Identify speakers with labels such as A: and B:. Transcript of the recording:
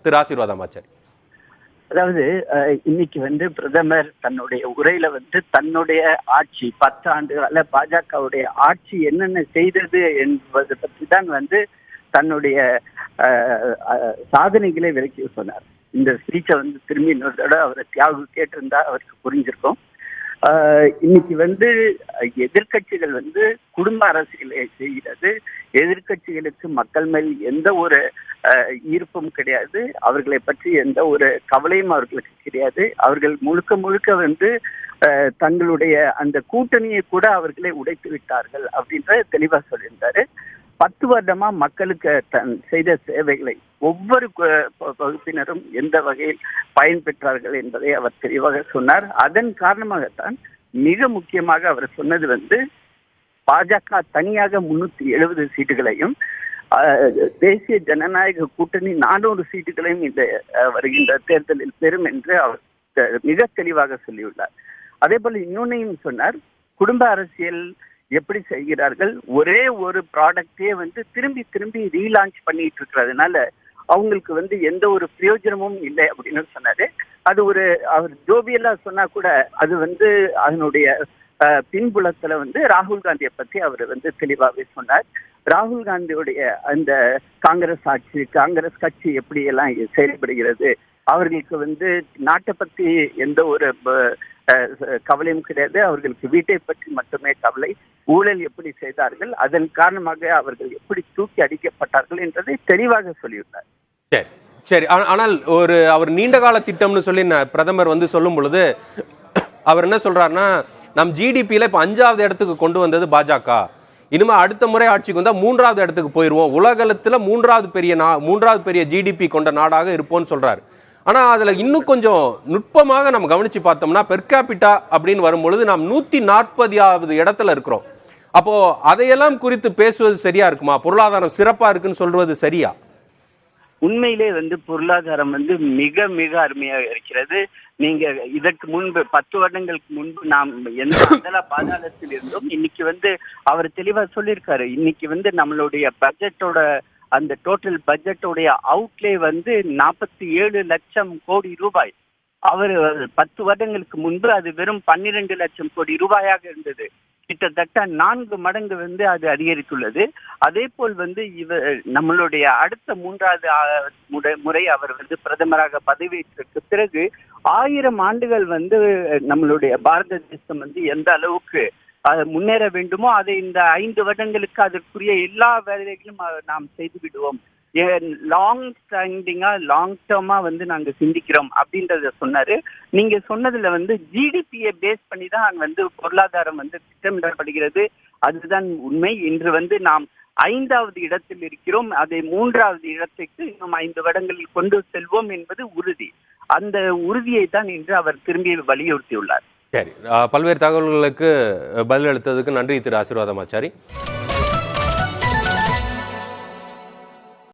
A: திரு ஆசீர்வாதமாச்சாரி.
B: அதாவது இன்னைக்கு பிரதமர் தன்னுடைய உரையில தன்னுடைய ஆட்சி 10 ஆண்டுகால பாஜகவுடைய ஆட்சி என்னென்ன செய்தது என்பதை பற்றி தான் தன்னுடைய சாதனைகளை விளக்கி சொன்னார். இந்த ஸ்பீச்சை திரும்பி இன்னொரு தடவை அவரை தியாகு கேட்டிருந்தா அவருக்கு புரிஞ்சிருக்கும். இன்னைக்கு எதிர்கட்சிகள் குடும்ப அரசியலை செய்கிறது. எதிர்கட்சிகளுக்கு மக்கள் மேல் எந்த ஒரு ஈர்ப்பும் கிடையாது. அவர்களை பற்றி எந்த ஒரு கவலையும் அவர்களுக்கு கிடையாது. அவர்கள் முழுக்க முழுக்க தங்களுடைய அந்த கூட்டணியை கூட அவர்களே உடைத்து விட்டார்கள் அப்படின்ற தெளிவா சொல்லியிருந்தாரு. 10 வருடமா மக்களுக்கு செய்த சேவைகளை ஒவ்வொரு வகுப்பினரும் எந்த வகையில் பயன்பெற்றார்கள் என்பதை அவர் தெளிவாக சொன்னார். அதன் காரணமாகத்தான் மிக முக்கியமாக அவர் சொன்னது பாஜக தனியாக 370 சீட்டுகளையும் தேசிய ஜனநாயக கூட்டணி 400 சீட்டுகளையும் இந்த வருகின்ற தேர்தலில் பெறும் என்று அவர் மிக தெளிவாக சொல்லியுள்ளார். அதே போல இன்னொன்னையும் சொன்னார். குடும்ப அரசியல் எப்படி செய்கிறார்கள், ஒரே ஒரு ப்ராடக்டே திரும்பி திரும்பி ரீலான்ச் பண்ணிட்டு இருக்கிறதுனால அவங்களுக்கு எந்த ஒரு பிரயோஜனமும் இல்லை அப்படின்னு சொன்னாரு. அது அவர் ஜோபியலா சொன்னா கூட அது அதனுடைய பின்புலத்துல ராகுல் காந்தியை பத்தி அவர் தெளிவாகவே சொன்னார். ராகுல் காந்தியுடைய அந்த காங்கிரஸ் கட்சி எப்படி எல்லாம் செயல்படுகிறது, அவர்களுக்கு நாட்டை பத்தி எந்த ஒரு கவலையும் கிடையாது. அவர்களுக்கு வீட்டை பற்றி மட்டுமே கவலை. ஊழல் எப்படி செய்தார்கள், அதன் காரணமாக அவர்கள் எப்படி தூக்கி அடிக்கப்பட்டார்கள் என்றதை தெளிவாக சொல்லியுள்ளார்.
A: சரி சரி. ஆனால் அவர் நீண்ட கால திட்டம்னு சொல்லி பிரதமர் சொல்லும் பொழுது அவர் என்ன சொல்றாருன்னா, நம் ஜிடிபியில இப்ப 5வது இடத்துக்கு கொண்டு வந்தது பாஜக, இனிமே அடுத்த முறை ஆட்சிக்கு வந்தா 3வது இடத்துக்கு போயிருவோம், உலகத்துல 3வது பெரிய ஜிடிபி கொண்ட நாடாக இருப்போம்னு சொல்றாரு. ஆனா அதுல இன்னும் கொஞ்சம் நுட்பமாக நம்ம கவனிச்சு பார்த்தோம்னா பெர் கேபிட்டா அப்படின்னு வரும்பொழுது நாம் 140வது இடத்துல இருக்கிறோம். அப்போ அதையெல்லாம் குறித்து பேசுவது சரியா இருக்குமா? பொருளாதாரம் சிறப்பா இருக்குன்னு சொல்றது சரியா?
B: உண்மையிலே பொருளாதாரம் மிக மிக அருமையாக இருக்கிறது. நீங்க இதற்கு முன்பு 10 வருடங்களுக்கு முன்பு நாம் எந்த அதல பாதாளத்தில் இருந்தோம். இன்னைக்கு அவர் தெளிவா சொல்லியிருக்காரு. இன்னைக்கு நம்மளுடைய பட்ஜெட்டோட அந்த டோட்டல் பட்ஜெட்டோடைய அவுட்லே 47 லட்சம் கோடி ரூபாய். அவர் 10 வருடங்களுக்கு முன்பு அது வெறும் 12 லட்சம் கோடி ரூபாயாக இருந்தது. கிட்டத்தட்ட 4 மடங்கு அது அதிகரித்துள்ளது. அதே போல் நம்மளுடைய அடுத்த 3வது முறை அவர் பிரதமராக பதவியேற்றதற்கு பிறகு 1000 ஆண்டுகள் நம்மளுடைய பாரத தேசம் எந்த அளவுக்கு முன்னேற வேண்டுமோ அதை இந்த 5 வருடங்களுக்கு அதற்குரிய எல்லா வேலைகளும் நாம் செய்து விடுவோம், லாங் ஸ்டாண்டிங்கா லாங் டேர்மா நாங்க சிந்திக்கிறோம் அப்படின்றத சொன்னாரு. நீங்க சொன்னதுல ஜிடிபியை பேஸ் பண்ணி தான் பொருளாதாரம் திட்டமிடப்படுகிறது. அதுதான் உண்மை. இன்று நாம் 5வது இடத்தில் இருக்கிறோம். அதை 3வது இடத்துக்கு இன்னும் 5 வருடங்களில் கொண்டு செல்வோம் என்பது உறுதி. அந்த உறுதியை தான் இன்று அவர் திரும்பி வலியுறுத்தியுள்ளார்.
A: சரி, பல்வேறு தகவல்களுக்கு பதிலளித்ததுக்கு நன்றி திரு ஆசீர்வாதமாச்சாரி.